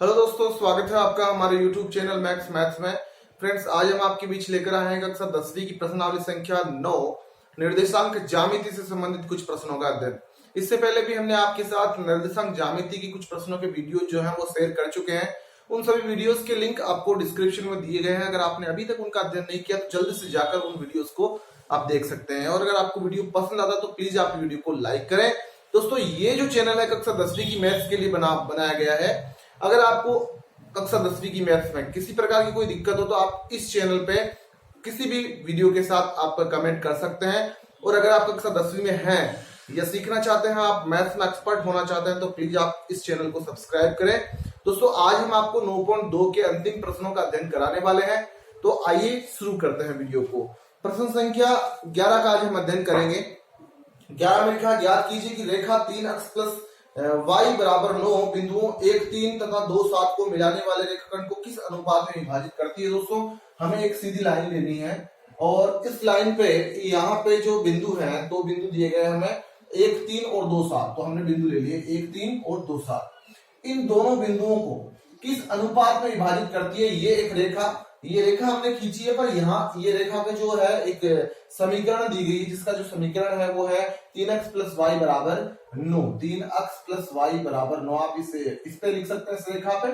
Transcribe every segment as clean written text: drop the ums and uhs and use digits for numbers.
Hello दोस्तों, स्वागत है आपका हमारे YouTube चैनल मैक्स मैथ्स में। फ्रेंड्स, आज हम आपके बीच लेकर आए हैं कक्षा 10वीं की प्रश्नावली संख्या 9 निर्देशांक ज्यामिति से संबंधित कुछ प्रश्नों का अध्ययन। इससे पहले भी हमने आपके साथ निर्देशांक ज्यामिति की कुछ प्रश्नों के वीडियो जो है वो शेयर कर चुके हैं। उन सभी वीडियोस के लिंक आपको डिस्क्रिप्शन में दिए गए हैं। अगर आपने अभी तक उनका अध्ययन नहीं किया तो जल्दी से जाकर उन वीडियोस को आप देख सकते हैं। और अगर आपको वीडियो पसंद आता तो प्लीज आप वीडियो को लाइक करें। दोस्तों, ये जो चैनल है कक्षा 10वीं की मैथ्स के लिए बनाया गया है। अगर आपको कक्षा 10वीं की मैथ्स में किसी प्रकार की कोई दिक्कत हो तो आप इस चैनल पे किसी भी वीडियो के साथ आप कमेंट कर सकते हैं। और अगर आप कक्षा 10वीं में हैं या सीखना चाहते हैं, आप मैथ्स में एक्सपर्ट होना चाहते हैं, तो प्लीज आप इस चैनल को सब्सक्राइब करें। दोस्तों, आज हम आपको 9.2 के अंतिम प्रश्नों का अध्ययन कराने वाले हैं। तो आइए शुरू करते हैं वीडियो को। प्रश्न संख्या 11 का आज हम अध्ययन करेंगे। 11 में लिखा, ज्ञात कीजिए कि रेखा 3 अक्ष प्लस y बराबर 9 बिंदुओं 1 3 तथा 2 7 को मिलाने वाले रेखाखंड को किस अनुपात में विभाजित करती है। दोस्तों, हमें एक सीधी लाइन लेनी है और इस लाइन पे यहाँ पे जो बिंदु हैं, दो बिंदु दिए गए हमें 1 3 और 2 7। तो हमने बिंदु ले लिए 1 3 और 2 7। इन दोनों बिंदुओं को किस अनुपात में विभाजित करती है। ये रेखा हमने खींची है, पर यहाँ ये रेखा पे जो है एक समीकरण दी गई, जिसका जो समीकरण है वो है 3x प्लस वाई बराबर 9। 3x प्लस वाई बराबर 9। आप इस पे लिख सकते हैं इस रेखा पे,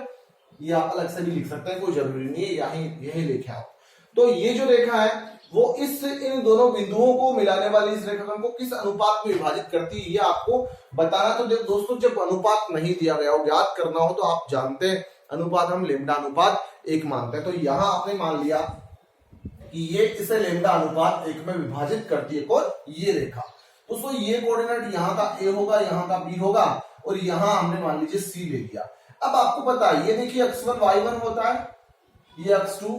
या आप अलग से भी लिख सकते हैं, कोई जरूरी नहीं है, यही लिखे आप। तो ये जो रेखा है वो इन दोनों बिंदुओं को मिलाने वाली इस रेखाखंड को किस अनुपात में विभाजित करती है, ये आपको बताना। तो दोस्तों, जब अनुपात नहीं दिया गया हो, ज्ञात करना हो, तो आप जानते हैं अनुपात हम लेमडा अनुपात 1 मानते हैं। तो यहां आपने मान लिया कि ये इसे लेमडा अनुपात 1 में विभाजित करती है। कौन? ये रेखा। दोस्तों, ये कोऑर्डिनेट यहाँ का A होगा, यहाँ का B होगा, और यहाँ हमने मान लीजिए C ले लिया। अब आपको पता है, ये देखिए x1 y1 होता है, ये x2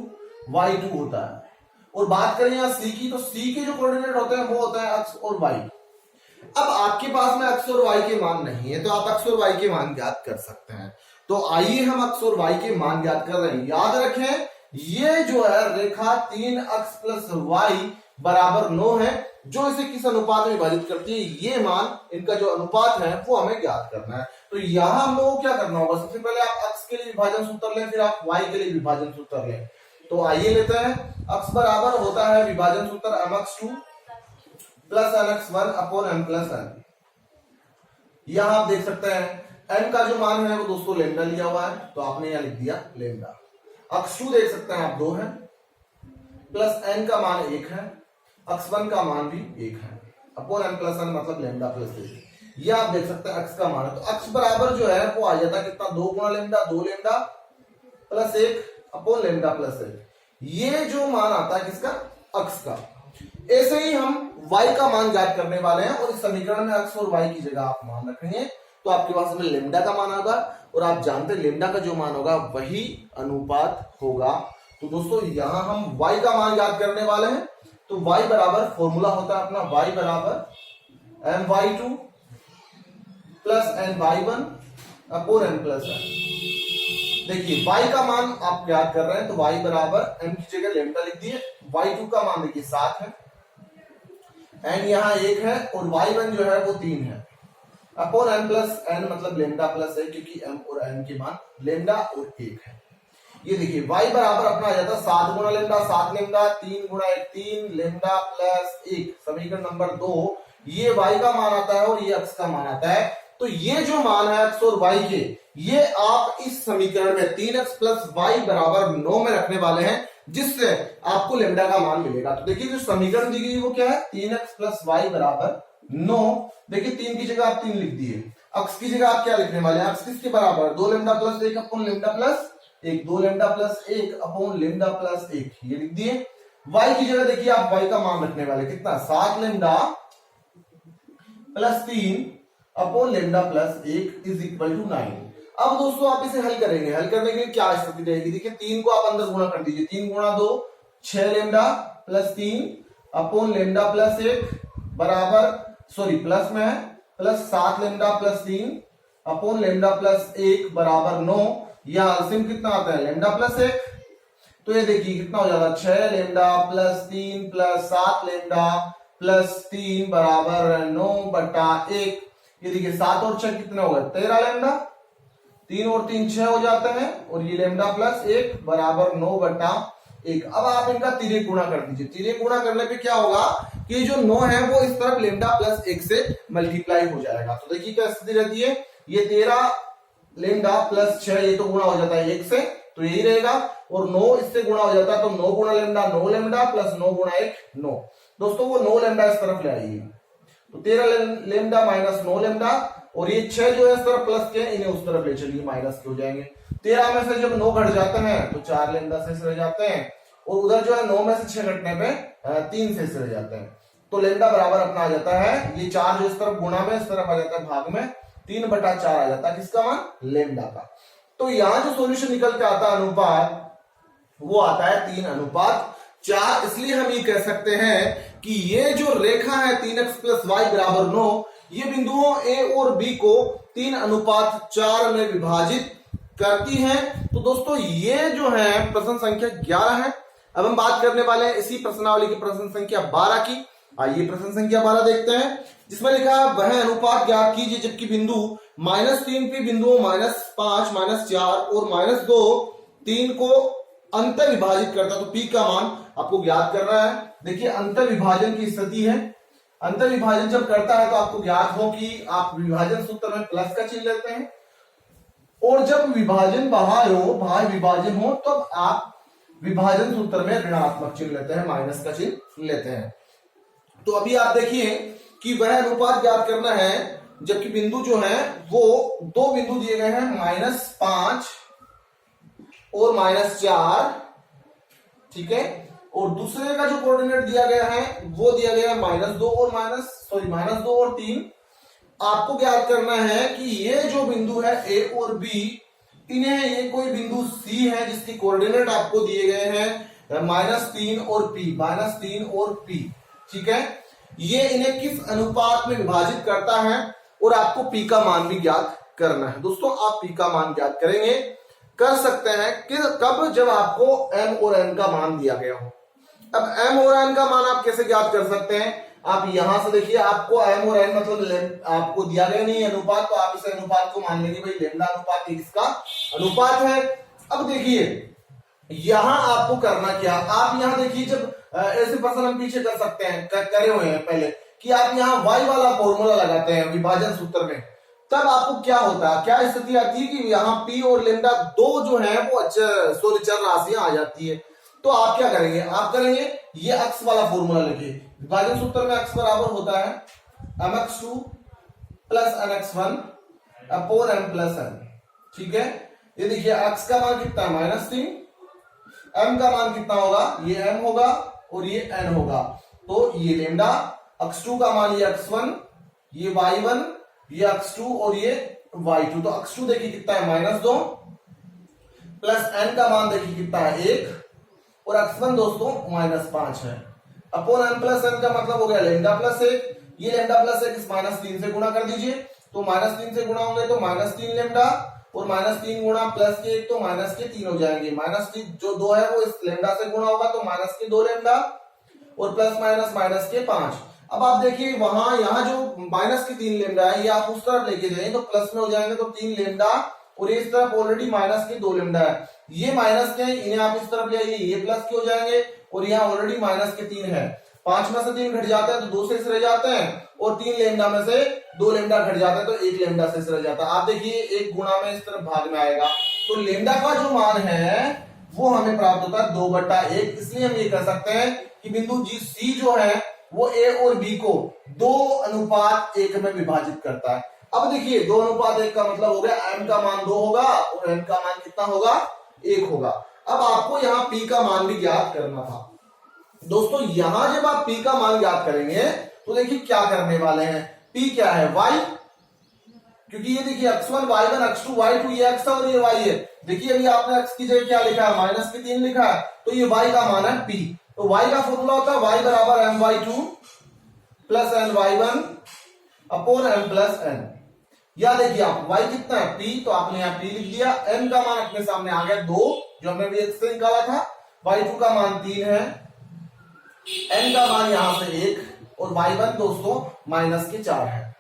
y2 होता है। और बात करें यहाँ C की, तो C के जो कोऑर्डिनेट होते हैं वो होता है x और y। अब आपके पास में x और y के मान नहीं है, तो आप x और y के मान ज्ञात कर सकते हैं। तो आइए हम x और y के मान ज्ञात कर रहे हैं। याद रखें, ये जो है रेखा 3x प्लस वाई बराबर 9 है, जो इसे किस अनुपात में विभाजित करती है, ये मान, इनका जो अनुपात है वो हमें ज्ञात करना है। तो यहां हम लोगों को क्या करना होगा, सबसे पहले आप x के लिए विभाजन सूत्र लें, फिर आप y के लिए विभाजन सूत्र लें। तो आइए लेते हैं। x बराबर होता है विभाजन सूत्र mx2 plus nx1 upon m plus n। यहां आप देख सकते हैं n का जो मान है वो दोस्तों लेमडा लिया हुआ है, तो आपने यहां लिख दिया लेमडा। x2 देख सकते हैं आप 2 है, प्लस n का मान 1 है, x1 का मान भी 1 है, अपॉन m प्लस n मतलब लेमडा प्लस 1। ये आप देख सकते हैं x का मान है। तो x बराबर जो है वो आ जाता है कितना, 2 गुणा lambda, 2 lambda plus 1 upon lambda plus 1। ये जो मान आता है किसका, x का। ऐसे ही हम y का मान ज्ञात करने वाले हैं, और इस समीकरण में x और y की जगह आप मान रखेंगे, तो आपके पास में लेमडा का मान होगा, और आप जानते हैं लेमडा का जो मान होगा वही अनुपात होगा। तो दोस्तों, यहां हम y का मान ज्ञात करने वाले हैं। तो y बराबर फॉर्मूला होता है अपना, y बराबर my2 plus ny1 upon m plus n। देखिए, y का मान आप ज्ञात कर रहे हैं, तो y बराबर m की जगह लेमडा लिख दिए। y2 का मान देखिए 7 है, n यहाँ 1 है, और y1 जो है वो 3 है, अपॉन m प्लस n मतलब लेमडा प्लस है, क्योंकि m और n के मान लेमडा और 1 है। ये देखिए y बराबर अपना आ जाता है 7 गुणा लेमडा, 7 लेमडा, 3 गुणा 1 3 लेमडा प्लस 1। समीकरण नंबर 2, ये y का मान आता है और ये x का मान आता है। तो ये जो मान है x और y के, ये आप इस समीकरण में 3x प्लस वाई बराबर 9 में रखने वाले हैं, जिससे आपको लेमडा का मान मिलेगा। तो देखिए, जो समीकरण दी गई वो क्या है, 3x प्लस वाई बराबर 9। देखिए, 3 की जगह आप 3 लिख दिए, x की जगह आप क्या लिखने वाले हैं, x किसके बराबर, 2 lambda plus 1 upon lambda plus 1, 2 lambda plus 1 upon lambda plus 1, ये लिख दिए। y की जगह देखिए आप y का मान रखने वाले, कितना, 7 lambda plus 3 upon lambda plus 1 is equal to 9। अब दोस्तों, आप इसे हल करेंगे। हल करने के लिए क्या स्थिति रहेगी, देखिए 3 को आप अंदर गुणा कर दीजिए, 3 गुणा 2 6 lambda plus 3 upon lambda plus 1 बराबर, सॉरी प्लस में है, plus 7 lambda plus 3 upon lambda plus 1 बराबर 9। यह एलसीएम कितना आता है, लेमडा प्लस 1। तो ये देखिए कितना हो जाता है, 6 lambda plus 3 plus 7 lambda plus 3 बराबर 9 बटा 1। ये देखिए 7 और 6 कितने हो गए, 13 लेमडा 3 और 3 6 हो जाते हैं और ये लेमडा प्लस 1 बराबर 9/1। अब आप इनका तिर्यक गुणा कर दीजिए। तिर्यक गुणा करने पे क्या होगा कि जो 9 है वो इस तरफ लेमडा प्लस 1 से मल्टीप्लाई हो जाएगा। तो देखिए क्या स्थिति रहती है, ये 13 लेमडा प्लस 6 ये तो गुणा हो जाता है 1 से, तो यही रहेगा, और 9 इससे गुणा हो जाता है तो 9 गुणा लेमडा 9 लेमडा प्लस 9 गुणा 1 9। दोस्तों वो 9 लेमडा इस तरफ ले आइए, तो 13 लेमडा माइनस 9 लेमडा, और ये 6 जो है इस तरफ प्लस के, इन्हें उस तरफ ले चलिए माइनस के हो जाएंगे। 13 में से जब 9 घट जाते हैं तो 4 लेमडा शेष रह जाते हैं, और उधर जो है 9 में से 6 घटने पे 3 शेष रह जाते हैं। तो लेमडा बराबर अपना आ जाता है, ये 4 जो इस तरफ गुणा में इस तरफ आ जाता है भाग में, 3/4 आ जाता है किसका मान, लेमडा का। तो यहां जो सॉल्यूशन निकल के आता है अनुपात, वो आता है 3:4। इसलिए हम ये कह सकते हैं कि ये जो रेखा है 3x + y = 9, ये बिंदुओं A और B को 3:4 में विभाजित करती हैं। तो दोस्तों ये जो है प्रश्न संख्या 11 है। अब हम बात करने वाले हैं इसी प्रश्नावली की प्रश्न संख्या 12 की। आइए प्रश्न संख्या 12 देखते हैं, जिसमें लिखा है वह अनुपात ज्ञात कीजिए जबकि बिंदु -3 P बिंदुओं -5, -4 और -2 3 को अंतर विभाजित करता। तो P का मान आपको ज्ञात करना है। देखिए अंतर विभाजन की स्थिति है, अंतर विभाजन जब करता है तो आपको ज्ञात हो कि आप विभाजन सूत्र में प्लस का चिन्ह लेते हैं, और जब विभाजन बाहर विभाजन हो तब आप विभाजन सूत्र में ऋणात्मक चिन्ह लेते हैं, माइनस का चिन्ह लेते हैं। तो अभी आप देखिए कि वह अनुपात ज्ञात करना है जबकि बिंदु जो है वो 2 बिंदु दिए गए हैं, -5 और -4, ठीक है, और दूसरे का जो कोऑर्डिनेट दिया गया है वो दिया गया है -2 और 3। आपको ज्ञात करना है कि ये जो बिंदु है A और B, इन्हें ये कोई बिंदु C है जिसकी कोऑर्डिनेट आपको दिए गए हैं -3 और P, ठीक है। ये इन्हें किस अनुपात में विभाजित करता है और आपको P का मान भी ज्ञात करना है। दोस्तों आप P का मान ज्ञात करेंगे, कर सकते हैं कि कब, जब आपको M और N का मान दिया गया हो। अब M और N का मान आप कैसे ज्ञात कर सकते हैं, आप यहां से देखिए, आपको M और N मतलब आपको दिया गया नहीं अनुपात, तो आप इस अनुपात को मान लेंगे भाई लेमडा अनुपात किसका अनुपात है। अब देखिए यहां आपको करना क्या, आप यहां देखिए, जब ऐसे प्रश्न हम पीछे कर सकते हैं, करे हुए हैं पहले, कि आप यहां y वाला फॉर्मूला लगाते हैं विभाजन सूत्र में, तब आपको क्या होता है, क्या स्थिति आती है कि यहाँ P और लेमडा 2 जो है वो चर राशियां आ जाती है। तो आप क्या करेंगे, आप करेंगे ये अक्स वाला फॉर्मूला लिखिए। विभाजन सूत्र में अक्स बराबर होता है mx2 + nx1 / m + n, ठीक है। ये देखिए अक्स का मान कितना है -3, m का मान कितना होगा, ये m होगा और ये n होगा। तो ये लेमडा, x2 का मान ये x1, ये y1, ये x2 और ये y2। तो x2 देखिए कितना है -2 प्लस n का मान देखिए कितना है 1, और x1 दोस्तों -5 है, अपॉन m + n का मतलब हो गया लेमडा प्लस 1। ये लेमडा प्लस 1 इस -3 से गुणा कर दीजिए, तो -3 से गुणा होंगे तो -3 लेमडा, और -3 गुणा +1 तो -3 हो जाएंगे। -3 जो 2 है वो इस लेमडा से गुणा होगा तो -2 लेमडा, और प्लस -5। अब आप देखिए वहां यहां जो -3 लेमडा है ये आप उस तरफ लेके जाएंगे तो प्लस में हो जाएंगे, तो 3 लेमडा, और इस तरफ ऑलरेडी -2 लेमडा है, ये माइनस के इन्हें आप इस तरफ ले आइए, ये प्लस के हो जाएंगे, और यहाँ ऑलरेडी -3 है। 5 में से 3 घट जाता है तो 2 शेष रह जाते हैं, और 3 लेमडा में से 2 लेमडा घट जाता है तो 1 लेमडा शेष रह जाता है। आप देखिए 1 गुणा में इस तरफ भाग में आएगा, तो लेमडा का जो मान है वो हमें प्राप्त होता है 2/1। इसलिए हम ये कह सकते हैं कि बिंदु C जो है वो A और B को 2:1 में विभाजित करता है। अब देखिए 2:1 का मतलब हो गया M का मान 2 होगा और N का मान कितना होगा, 1 होगा। अब आपको यहाँ P का मान भी ज्ञात करना था। दोस्तों यहां जब आप P का मान ज्ञात करेंगे तो देखिए क्या करने वाले हैं, P क्या है, Y, क्योंकि ये देखिए x1 y1 x2 y2 ये x है और ये y है। देखिए अभी आपने x की जगह क्या लिखा है, -3 लिखा है, तो ये y का मान है P। तो y का फॉर्मूला होता है y = my2 + ny1 / m + n। या देखिए आप y कितना है P, तो आपने यहाँ P लिख दिया, n का मान अपने सामने आ गया 2 जो हमने भी x से निकाला था, y2 का मान 3 है, n का मान यहां से 1, और y1 दोस्तों -4 है।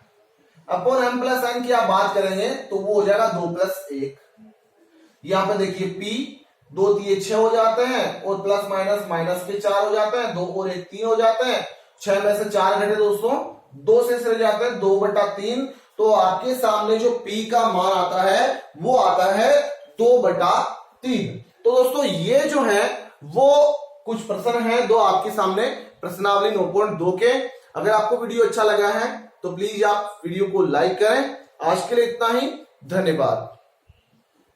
अपॉन m प्लस n की आप बात करेंगे तो वो हो जाएगा 2 + 1। यहां पे देखिए p 2 × 6 हो जाते हैं और प्लस माइनस के 4 हो जाते हैं, 2 और 1 3 हो जाते हैं, 6 में से 4 घटे दोस्तों 2 से रह जाते हैं 2/3। तो आपके सामने जो p का मान आता है वो आता है 2/3। तो दोस्तों ये जो है वो कुछ प्रश्न है दो आपके सामने प्रश्नावली 9.2 के। अगर आपको वीडियो अच्छा लगा है तो प्लीज आप वीडियो को लाइक करें। आज के लिए इतना ही, धन्यवाद।